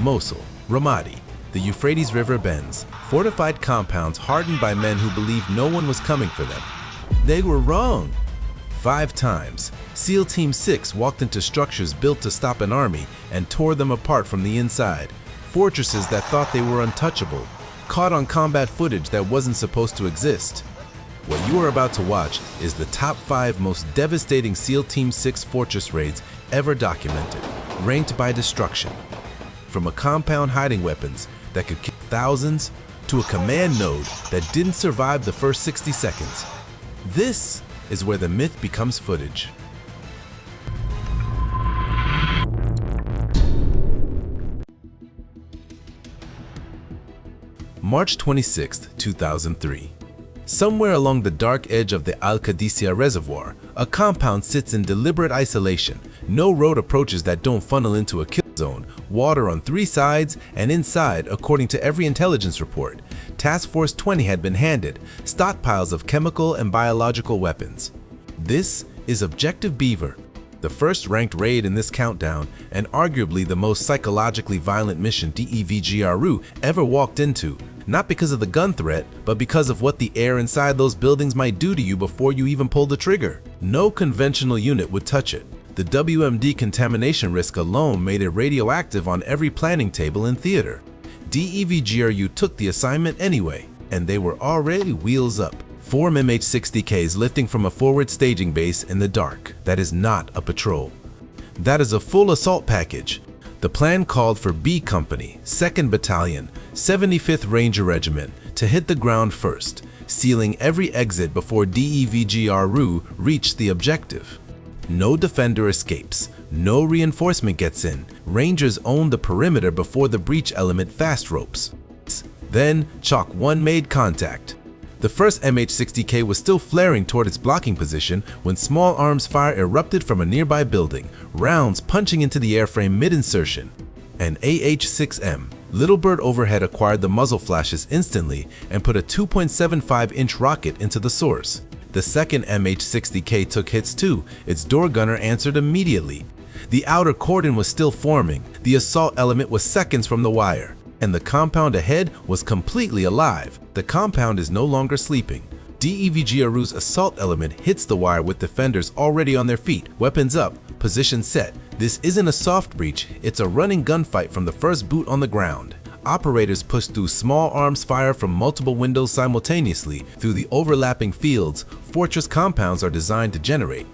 Mosul, Ramadi, the Euphrates River bends, fortified compounds hardened by men who believed no one was coming for them. They were wrong. 5 times, SEAL Team 6 walked into structures built to stop an army and tore them apart from the inside. Fortresses that thought they were untouchable, caught on combat footage that wasn't supposed to exist. What you are about to watch is the top 5 most devastating SEAL Team 6 fortress raids ever documented, ranked by destruction. From a compound hiding weapons that could kill thousands to a command node that didn't survive the first 60 seconds. This is where the myth becomes footage. March 26, 2003. Somewhere along the dark edge of the Al-Qadisiyah Reservoir, a compound sits in deliberate isolation. No road approaches that don't funnel into a kill zone, water on 3 sides, and inside, according to every intelligence report, Task Force 20 had been handed stockpiles of chemical and biological weapons. This is Objective Beaver, the first ranked raid in this countdown and arguably the most psychologically violent mission DEVGRU ever walked into. Not because of the gun threat, but because of what the air inside those buildings might do to you before you even pull the trigger. No conventional unit would touch it. The WMD contamination risk alone made it radioactive on every planning table in theater. DEVGRU took the assignment anyway, and they were already wheels up. 4 MH-60Ks lifting from a forward staging base in the dark. That is not a patrol. That is a full assault package. The plan called for B Company, 2nd Battalion, 75th Ranger Regiment to hit the ground first, sealing every exit before DEVGRU reached the objective. No defender escapes, no reinforcement gets in. Rangers own the perimeter before the breach element fast ropes. Then Chalk 1 made contact. The first MH-60K was still flaring toward its blocking position when small arms fire erupted from a nearby building, rounds punching into the airframe mid-insertion. An AH-6M, Little Bird overhead acquired the muzzle flashes instantly and put a 2.75-inch rocket into the source. The second MH-60K took hits too. Its door gunner answered immediately. The outer cordon was still forming. The assault element was seconds from the wire. And the compound ahead was completely alive. The compound is no longer sleeping. DEVGRU's assault element hits the wire with defenders already on their feet, weapons up, position set. This isn't a soft breach, it's a running gunfight from the first boot on the ground. Operators push through small arms fire from multiple windows simultaneously through the overlapping fields fortress compounds are designed to generate.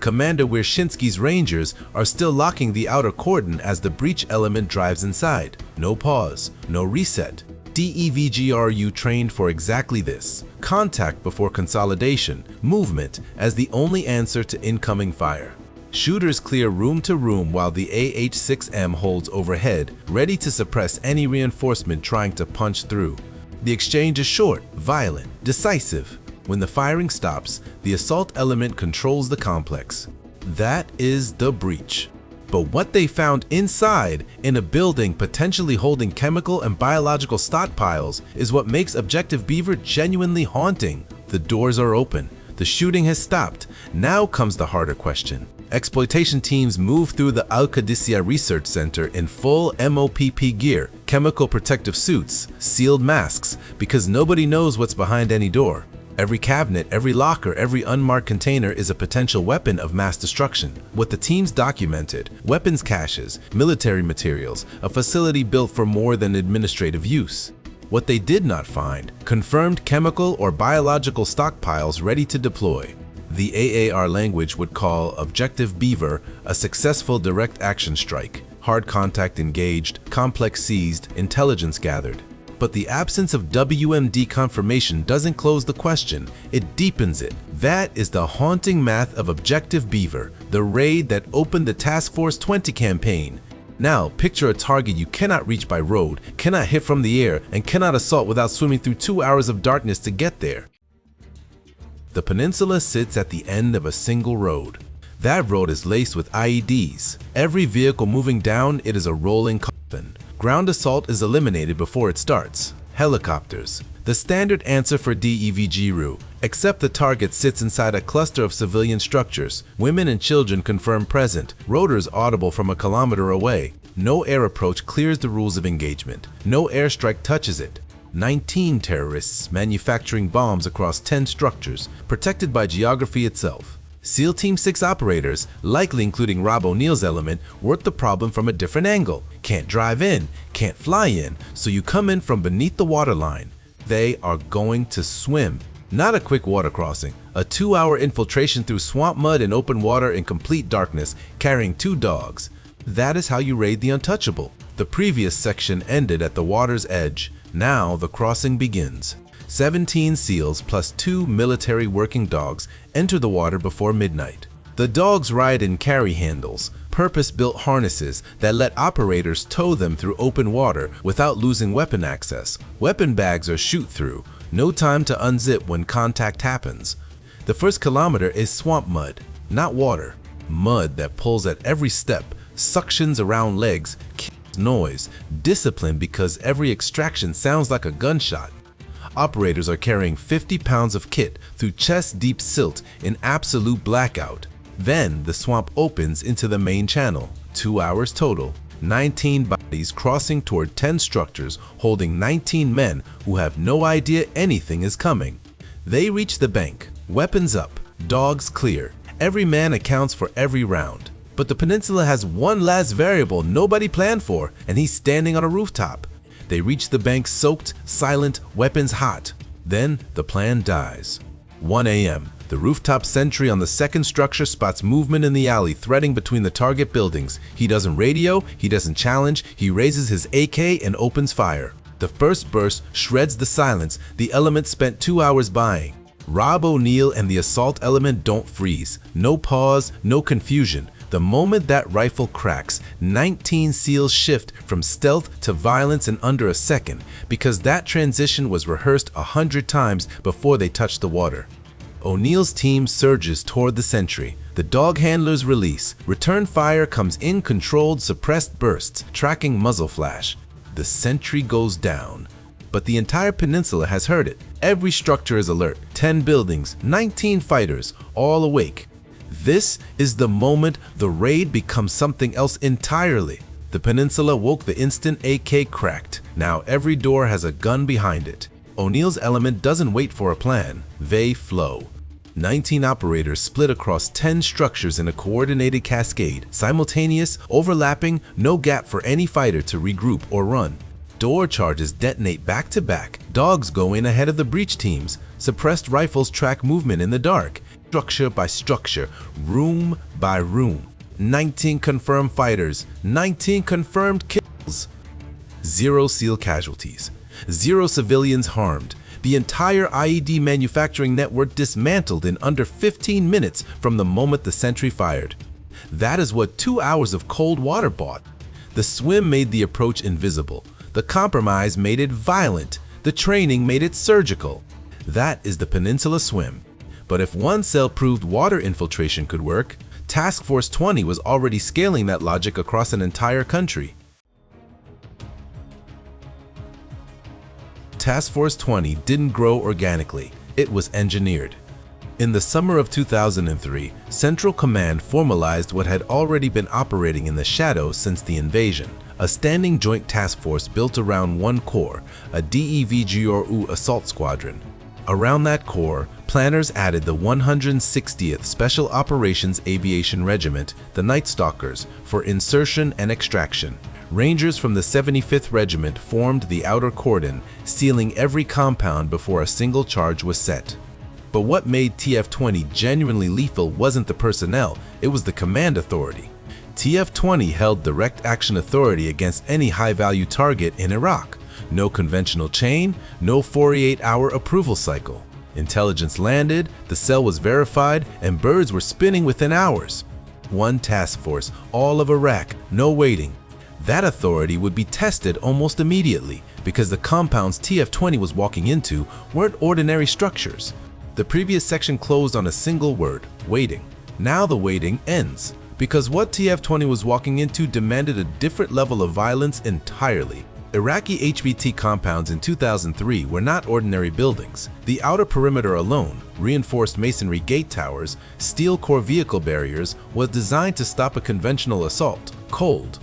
Commander Wierzynski's Rangers are still locking the outer cordon as the breach element drives inside. No pause, no reset. DEVGRU trained for exactly this. Contact before consolidation, movement as the only answer to incoming fire. Shooters clear room to room while the AH-6M holds overhead, ready to suppress any reinforcement trying to punch through. The exchange is short, violent, decisive. When the firing stops, the assault element controls the complex. That is the breach. But what they found inside, in a building potentially holding chemical and biological stockpiles, is what makes Objective Beaver genuinely haunting. The doors are open. The shooting has stopped. Now comes the harder question. Exploitation teams move through the Al-Qadisiyah Research Center in full MOPP gear, chemical protective suits, sealed masks, because nobody knows what's behind any door. Every cabinet, every locker, every unmarked container is a potential weapon of mass destruction. What the teams documented: weapons caches, military materials, a facility built for more than administrative use. What they did not find: confirmed chemical or biological stockpiles ready to deploy. The AAR language would call Objective Beaver a successful direct action strike. Hard contact engaged, complex seized, intelligence gathered. But the absence of WMD confirmation doesn't close the question, it deepens it. That is the haunting math of Objective Beaver, the raid that opened the Task Force 20 campaign. Now, picture a target you cannot reach by road, cannot hit from the air, and cannot assault without swimming through 2 hours of darkness to get there. The peninsula sits at the end of a single road. That road is laced with IEDs. Every vehicle moving down it is a rolling coffin. Ground assault is eliminated before it starts. Helicopters. The standard answer for DEVGRU, except the target sits inside a cluster of civilian structures. Women and children confirmed present. Rotors audible from a kilometer away. No air approach clears the rules of engagement. No airstrike touches it. 19 terrorists manufacturing bombs across 10 structures, protected by geography itself. SEAL Team 6 operators, likely including Rob O'Neill's element, worked the problem from a different angle. Can't drive in, can't fly in, so you come in from beneath the waterline. They are going to swim. Not a quick water crossing, a 2-hour infiltration through swamp mud and open water in complete darkness, carrying 2 dogs. That is how you raid the untouchable. The previous section ended at the water's edge. Now the crossing begins. 17 SEALs plus 2 military working dogs enter the water before midnight. The dogs ride in carry handles, purpose-built harnesses that let operators tow them through open water without losing weapon access. Weapon bags are shoot-through. No time to unzip when contact happens. The first kilometer is swamp mud, not water. Mud that pulls at every step, suctions around legs, noise, discipline because every extraction sounds like a gunshot. Operators are carrying 50 pounds of kit through chest-deep silt in absolute blackout. Then the swamp opens into the main channel. 2 hours total. 19 bodies crossing toward 10 structures holding 19 men who have no idea anything is coming. They reach the bank. Weapons up. Dogs clear. Every man accounts for every round. But the peninsula has one last variable nobody planned for, and he's standing on a rooftop. They reach the bank soaked, silent, weapons hot. Then the plan dies. 1 a.m. The rooftop sentry on the second structure spots movement in the alley threading between the target buildings. He doesn't radio, he doesn't challenge, he raises his AK and opens fire. The first burst shreds the silence the element spent 2 hours buying. Rob O'Neill and the assault element don't freeze. No pause, no confusion. The moment that rifle cracks, 19 SEALs shift from stealth to violence in under a second because that transition was rehearsed 100 times before they touched the water. O'Neill's team surges toward the sentry. The dog handlers release. Return fire comes in controlled, suppressed bursts, tracking muzzle flash. The sentry goes down. But the entire peninsula has heard it. Every structure is alert. 10 buildings, 19 fighters, all awake. This is the moment the raid becomes something else entirely. The peninsula woke the instant AK cracked. Now every door has a gun behind it. O'Neill's element doesn't wait for a plan. They flow. 19 operators split across 10 structures in a coordinated cascade, simultaneous, overlapping, no gap for any fighter to regroup or run. Door charges detonate back to back. Dogs go in ahead of the breach teams. Suppressed rifles track movement in the dark. Structure by structure, room by room. 19 confirmed fighters, 19 confirmed kills. 0 SEAL casualties, 0 civilians harmed. The entire IED manufacturing network dismantled in under 15 minutes from the moment the sentry fired. That is what 2 hours of cold water bought. The swim made the approach invisible. The compromise made it violent. The training made it surgical. That is the Peninsula Swim. But if one cell proved water infiltration could work, Task Force 20 was already scaling that logic across an entire country. Task Force 20 didn't grow organically, it was engineered. In the summer of 2003, Central Command formalized what had already been operating in the shadows since the invasion, a standing joint task force built around one core, a DEVGRU assault squadron. Around that core, planners added the 160th Special Operations Aviation Regiment, the Night Stalkers, for insertion and extraction. Rangers from the 75th Regiment formed the outer cordon, sealing every compound before a single charge was set. But what made TF-20 genuinely lethal wasn't the personnel, it was the command authority. TF-20 held direct action authority against any high-value target in Iraq. No conventional chain, no 48-hour approval cycle. Intelligence landed, the cell was verified, and birds were spinning within hours. One task force, all of Iraq, no waiting. That authority would be tested almost immediately because the compounds TF-20 was walking into weren't ordinary structures. The previous section closed on a single word, waiting. Now the waiting ends because what TF-20 was walking into demanded a different level of violence entirely. Iraqi HBT compounds in 2003 were not ordinary buildings. The outer perimeter alone, reinforced masonry gate towers, steel core vehicle barriers, was designed to stop a conventional assault, cold.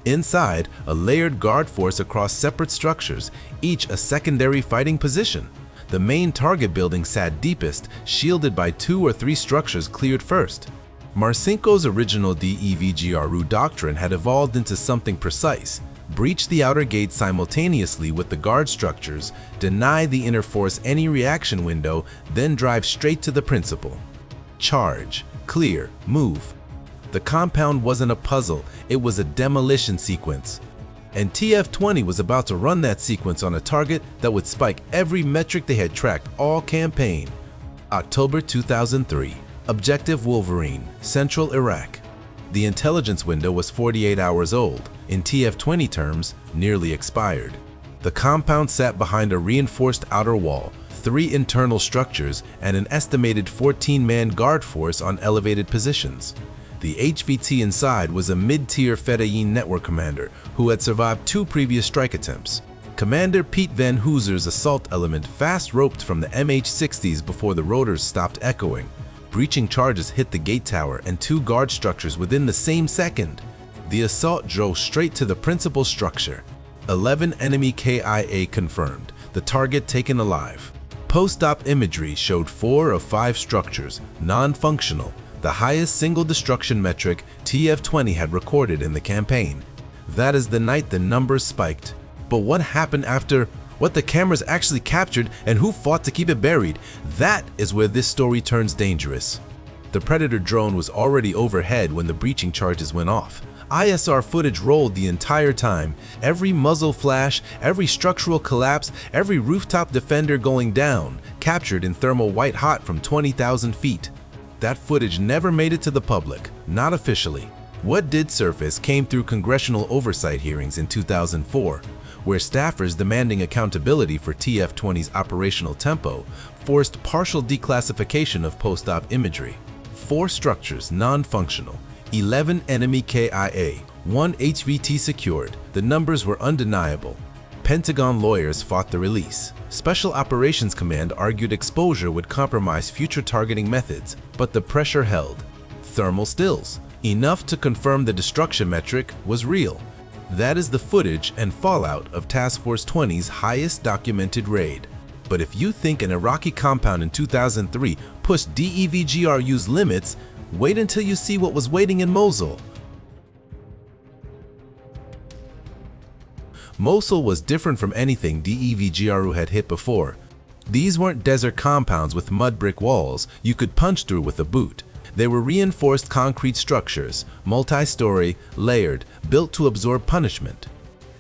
Inside, a layered guard force across separate structures, each a secondary fighting position. The main target building sat deepest, shielded by 2 or 3 structures cleared first. Marcinko's original DEVGRU doctrine had evolved into something precise: breach the outer gate simultaneously with the guard structures, deny the inner force any reaction window, then drive straight to the principal. Charge, clear, move. The compound wasn't a puzzle, it was a demolition sequence. And TF-20 was about to run that sequence on a target that would spike every metric they had tracked all campaign. October 2003. Objective Wolverine, Central Iraq. The intelligence window was 48 hours old. In TF-20 terms, nearly expired. The compound sat behind a reinforced outer wall, 3 internal structures, and an estimated 14-man guard force on elevated positions. The HVT inside was a mid-tier Fedayeen network commander who had survived 2 previous strike attempts. Commander Pete Van Hoozer's assault element fast roped from the MH-60s before the rotors stopped echoing. Breaching charges hit the gate tower and 2 guard structures within the same second. The assault drove straight to the principal structure. 11 enemy KIA confirmed, the target taken alive. Post-op imagery showed 4 of 5 structures, non-functional, the highest single destruction metric TF-20 had recorded in the campaign. That is the night the numbers spiked. But what happened after? What the cameras actually captured and who fought to keep it buried? That is where this story turns dangerous. The Predator drone was already overhead when the breaching charges went off. ISR footage rolled the entire time. Every muzzle flash, every structural collapse, every rooftop defender going down, captured in thermal white hot from 20,000 feet. That footage never made it to the public, not officially. What did surface came through congressional oversight hearings in 2004, where staffers demanding accountability for TF-20's operational tempo forced partial declassification of post-op imagery. 4 structures non-functional, 11 enemy KIA, 1 HVT secured. The numbers were undeniable. Pentagon lawyers fought the release. Special Operations Command argued exposure would compromise future targeting methods, but the pressure held. Thermal stills, enough to confirm the destruction metric was real. That is the footage and fallout of Task Force 20's highest documented raid. But if you think an Iraqi compound in 2003 pushed DEVGRU's limits, wait until you see what was waiting in Mosul. Mosul was different from anything DEVGRU had hit before. These weren't desert compounds with mud brick walls you could punch through with a boot. They were reinforced concrete structures, multi-story, layered, built to absorb punishment.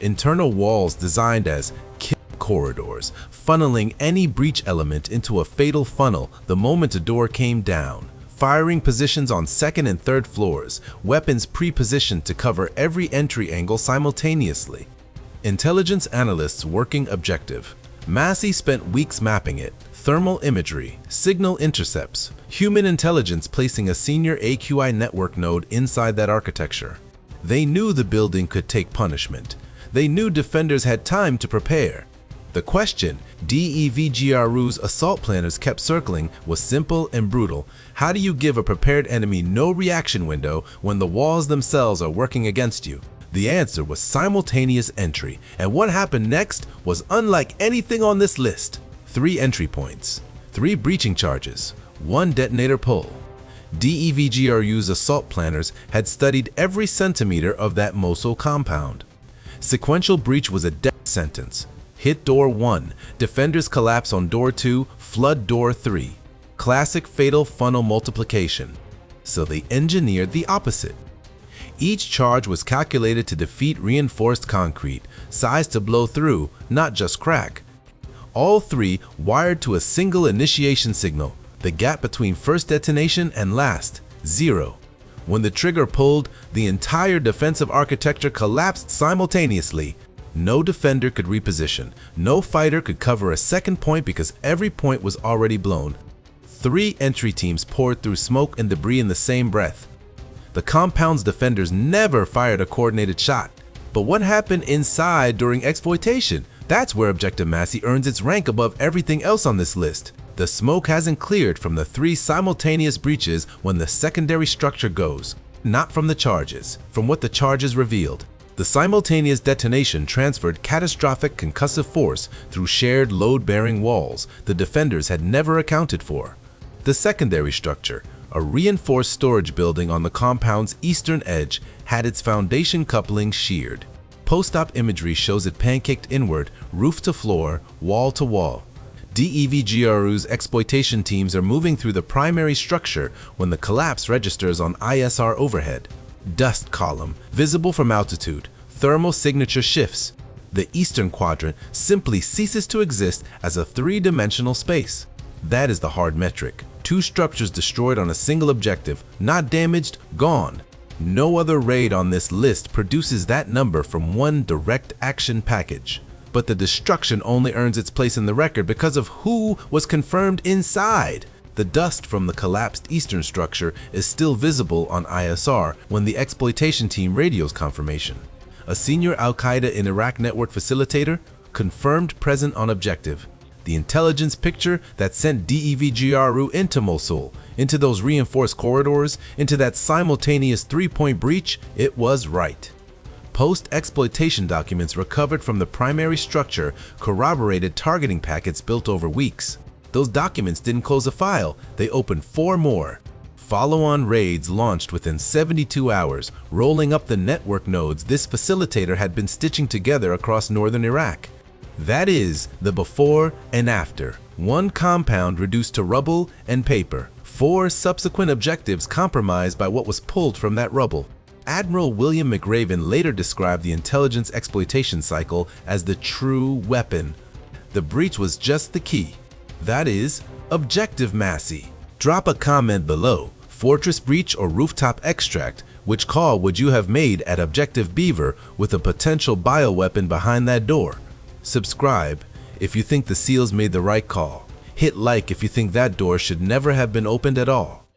Internal walls designed as kill corridors, funneling any breach element into a fatal funnel the moment a door came down. Firing positions on 2nd and 3rd floors, weapons pre-positioned to cover every entry angle simultaneously. Intelligence analysts working objective. Massie spent weeks mapping it. Thermal imagery, signal intercepts, human intelligence placing a senior AQI network node inside that architecture. They knew the building could take punishment. They knew defenders had time to prepare. The question DEVGRU's assault planners kept circling was simple and brutal. How do you give a prepared enemy no reaction window when the walls themselves are working against you? The answer was simultaneous entry, and what happened next was unlike anything on this list. 3 entry points, 3 breaching charges, 1 detonator pull. DEVGRU's assault planners had studied every centimeter of that Mosul compound. Sequential breach was a death sentence. Hit door 1, defenders collapse on door 2, flood door 3. Classic fatal funnel multiplication. So they engineered the opposite. Each charge was calculated to defeat reinforced concrete, sized to blow through, not just crack. All 3 wired to a single initiation signal, the gap between first detonation and last, 0. When the trigger pulled, the entire defensive architecture collapsed simultaneously. No defender could reposition, no fighter could cover a second point because every point was already blown. 3 entry teams poured through smoke and debris in the same breath. The compound's defenders never fired a coordinated shot. But what happened inside during exploitation? That's where Objective Massie earns its rank above everything else on this list. The smoke hasn't cleared from the 3 simultaneous breaches when the secondary structure goes. Not from the charges, from what the charges revealed. The simultaneous detonation transferred catastrophic concussive force through shared load-bearing walls the defenders had never accounted for. The secondary structure, a reinforced storage building on the compound's eastern edge, had its foundation coupling sheared. Post-op imagery shows it pancaked inward, roof to floor, wall to wall. DEVGRU's exploitation teams are moving through the primary structure when the collapse registers on ISR overhead. Dust column, visible from altitude, thermal signature shifts. The eastern quadrant simply ceases to exist as a three-dimensional space. That is the hard metric. 2 structures destroyed on a single objective, not damaged, gone. No other raid on this list produces that number from one direct action package. But the destruction only earns its place in the record because of who was confirmed inside. The dust from the collapsed eastern structure is still visible on ISR when the exploitation team radios confirmation. A senior Al-Qaeda in Iraq network facilitator confirmed present on objective. The intelligence picture that sent DEVGRU into Mosul, into those reinforced corridors, into that simultaneous 3-point breach, it was right. Post-exploitation documents recovered from the primary structure corroborated targeting packets built over weeks. Those documents didn't close a file, they opened 4 more. Follow-on raids launched within 72 hours, rolling up the network nodes this facilitator had been stitching together across northern Iraq. That is the before and after. 1 compound reduced to rubble and paper. 4 subsequent objectives compromised by what was pulled from that rubble. Admiral William McRaven later described the intelligence exploitation cycle as the true weapon. The breach was just the key. That is, objective Massie. Drop a comment below, fortress breach or rooftop extract, which call would you have made at objective Beaver with a potential bioweapon behind that door? Subscribe if you think the SEALs made the right call. Hit like if you think that door should never have been opened at all.